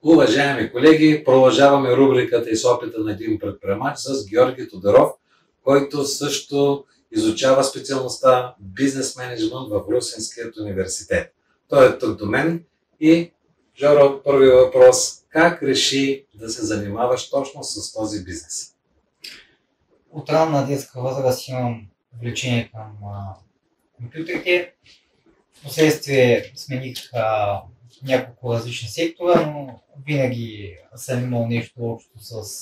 Уважаеми колеги, продължаваме рубриката и с опита на един предприемач с Георги Тодоров, който също изучава специалността бизнес менеджмент в Русенският университет. Той е тук до мен и, Жоро, първи въпрос: как реши да се занимаваш точно с този бизнес? От ранна детска възраст имам влечение към компютрите. Впоследствие смених няколко различни сектора, но винаги съм имал нещо общо с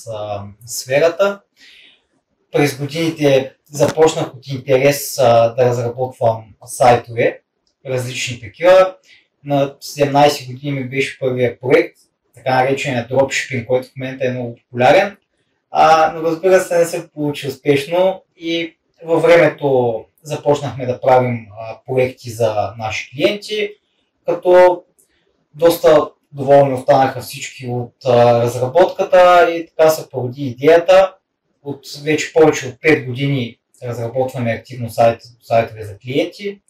сферата. През годините започнах от интерес да разработвам сайтове, различни такива. На 17 години ми беше първият проект, така наречения дропшипинг, който в момента е много популярен. Но разбира се, не се получи успешно и във времето започнахме да правим проекти за наши клиенти, като доста доволни останаха всички от разработката и така се породи идеята. От вече повече от 5 години разработваме активно сайтове за клиенти,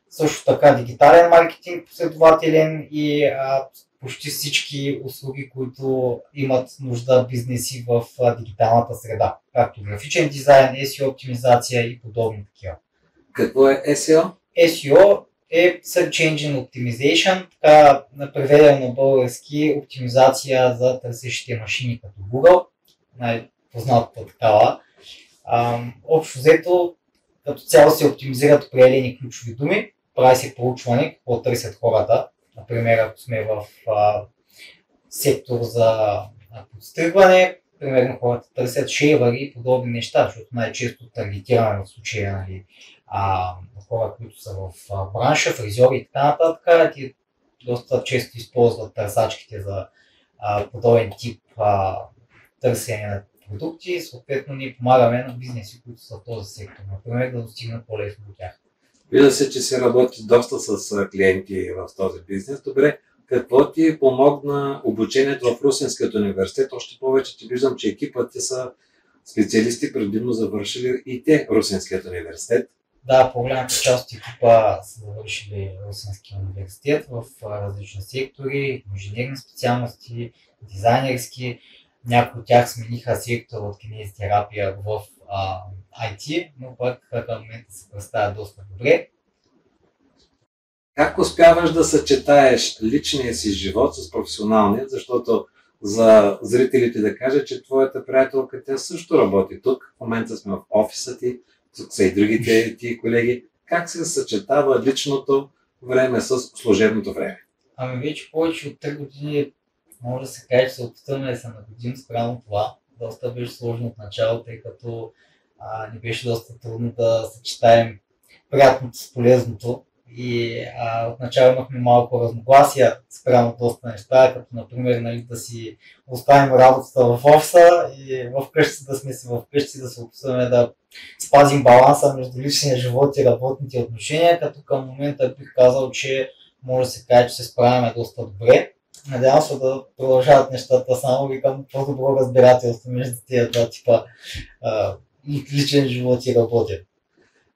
също така дигитален маркетинг последователен и почти всички услуги, които имат нужда бизнеси в дигиталната среда, както графичен дизайн, SEO оптимизация и подобни такива. Какво е SEO? SEO е Search Engine Optimization, така преведено на български оптимизация за търсещите машини като Google, най-познатата такава. Общо взето, като цяло се оптимизират определени ключови думи, прави се проучване, какво търсят хората. Например, ако сме в сектор за подстригване, примерно хората търсят шейвъри и подобни неща, защото най-често таргетираме в случая хора, които са в бранша, фризьори и така нататък. Ти доста често използват търсачките за подобен тип търсене на продукти. Съответно, ние помагаме на бизнеси, които са в този сектор, например, да достигнат по-лесно до тях. Вижда се, че се работи доста с клиенти в този бизнес. Добре, какво ти помогна обучението в Русенският университет? Още повече ти виждам, че екипът ти са специалисти, предимно завършили и те Русенският университет. Да, по-голямата част от екипа са завършили Русенския университет в различни сектори, инженерни специалности, дизайнерски. Някои от тях смениха сектор от кинезитерапия в IT, но пък към момента се представя доста добре. Как успяваш да съчетаеш личния си живот с професионалния, защото за зрителите да кажа, че твоята приятелка тя също работи тук. В момента сме в офиса ти, тук са и другите ти колеги. Как се съчетава личното време с служебното време? Вече повече от 3 години може да се каже, че се опитваме да се нагодим спрямо това. Доста беше сложно от начало, тъй като ни беше доста трудно да съчетаем приятното с полезното. И отначало имахме малко разногласия спрямо доста неща, като например да си оставим работата в офиса и вкъщи да сме си вкъщи, да се опитваме да спазим баланса между личния живот и работните отношения, като към момента бих казал, че може да се каже, че се справяме доста добре. Надявам се да продължават нещата само и към по-добро разбирателство между тези два типа личен живот и работен.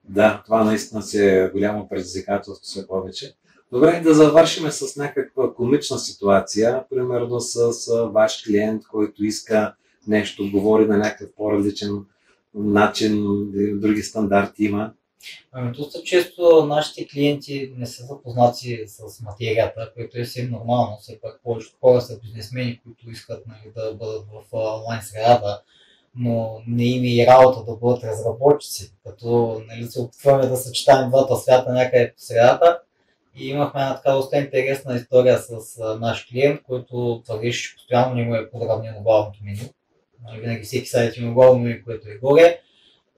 Да, това наистина си е голямо предизвикателство все повече. Добре, да завършим с някаква комична ситуация, примерно с ваш клиент, който иска нещо, говори на някакъв по-различен начин, други стандарти има. Доста често нашите клиенти не са запознати с материята, което е съвсем нормално. Все пак повечето хора са бизнесмени, които искат да бъдат в онлайн средата, но не им е и работа да бъдат разработчици, като се опитваме да съчетаем двата свята някъде по средата. И имахме една така доста интересна история с наш клиент, който твърдеше, че постоянно не му е подравнено главното меню. Винаги всеки сайт има главно меню, което е горе.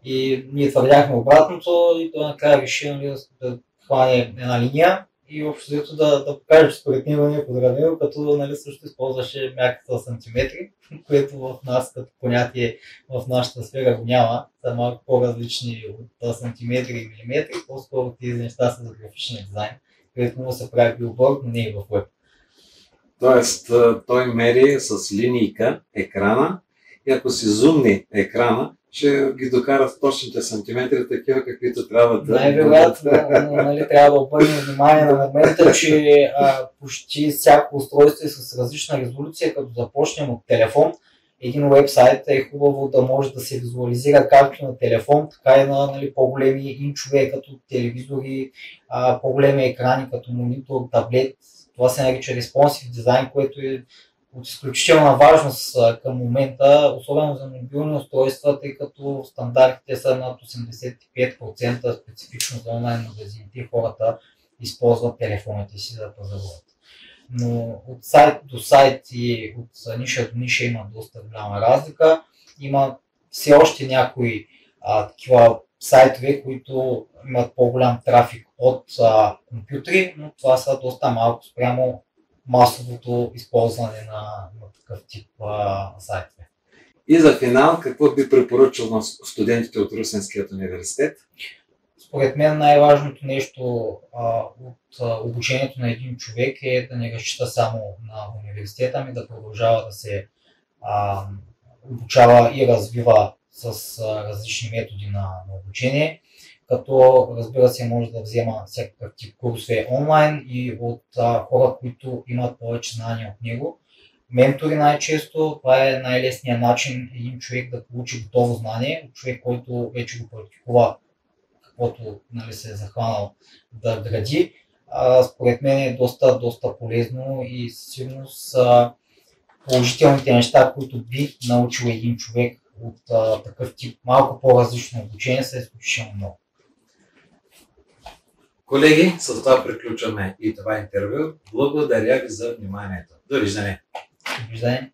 И ние твърдяхме обратното и той накрая реши да хване една линия и общо взето да покаже, че според него не е подравнено, като също използваше мярката в сантиметри, което в нас като понятие в нашата сфера го няма. Са малко по-различни от сантиметри и милиметри, по-скоро тези неща са за графичен дизайн, където може да се прави билборд, но не и в веб. Тоест той мери с линийка екрана и ако си зумни екрана, ще ги докарат точните сантиметри, такива каквито трябва да... Най-вероятно, нали, трябва да обърнем внимание на момента, че почти всяко устройство е с различна резолюция, като започнем от телефон. Един уебсайт е хубаво да може да се визуализира както на телефон, така и на, нали, по-големи инчове, като телевизори, по-големи екрани, като монитор, таблет. Това се нарича responsive дизайн, което е от изключителна важност към момента, особено за мобилни устройства, тъй като стандартите са над 85% специфично за онлайн магазините, хората използват телефоните си да пазаруват. Но от сайт до сайт и от ниша до ниша има доста голяма разлика. Има все още някои такива сайтове, които имат по-голям трафик от компютри, но това са доста малко спрямо масовото използване на такъв тип сайтове. И за финал, какво би препоръчал на студентите от Русенският университет? Според мен най-важното нещо от обучението на един човек е да не разчита само на университета, ами да продължава да се обучава и развива с различни методи на обучение, като разбира се може да взема всякакъв тип курсове онлайн и от хора, които имат повече знания от него. Ментори най-често, това е най-лесният начин един човек да получи готово знание, от човек, който вече го практикува, каквото, нали, се е захванал да гради. Според мен е доста полезно и сигурно положителните неща, които би научил един човек от такъв тип малко по-различно обучение, са изключително много. Колеги, с това приключваме и това интервю. Благодаря ви за вниманието. Довиждане! Довиждане!